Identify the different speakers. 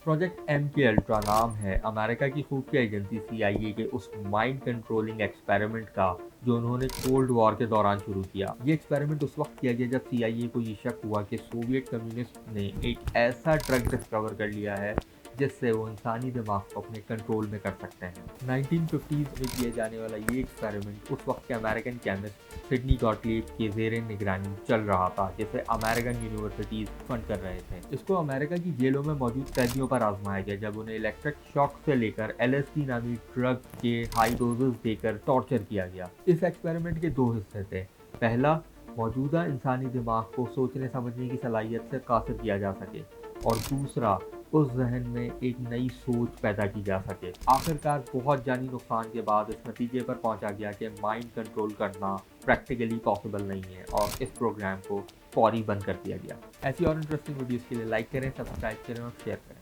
Speaker 1: Project MK ultra नाम है America की खुफिया एजेंसी CIA के उस माइंड कंट्रोलिंग एक्सपेरिमेंट का जो उन्होंने कोल्ड वॉर के दौरान शुरू किया। ये एक्सपेरिमेंट उस वक्त किया गया जब CIA को ये शक हुआ कि सोवियत कम्युनिस्ट ने एक ऐसा ड्रग डिस्कवर कर लिया है जिससे वो इंसानी दिमाग को अपने कंट्रोल में कर सकते हैं। 1950s में किए जाने वाला ये एक्सपेरिमेंट उस वक्त के अमेरिकन केमिस्ट सिडनी गॉटलीब के जेर निगरानी चल रहा था, जिसे अमेरिकन यूनिवर्सिटीज फंड कर रहे थे। इसको अमेरिका की जेलों में मौजूद कैदियों पर आजमाया गया जब उन्हें इलेक्ट्रिक शॉक से लेकर LSD नामी ड्रग के हाई डोजेस देकर टॉर्चर किया गया। इस एक्सपेरिमेंट के दो हिस्से थे। पहला, मौजूदा इंसानी दिमाग को सोचने समझने की सलाहियत से कासिर किया जा सके, और दूसरा, उस जहन में एक नई सोच पैदा की जा सके। आखिरकार बहुत जानी नुकसान के बाद इस नतीजे पर पहुंचा गया कि माइंड कंट्रोल करना प्रैक्टिकली पॉसिबल नहीं है और इस प्रोग्राम को फौरी बंद कर दिया गया। ऐसी और इंटरेस्टिंग वीडियोस के लिए लाइक करें, सब्सक्राइब करें और शेयर करें।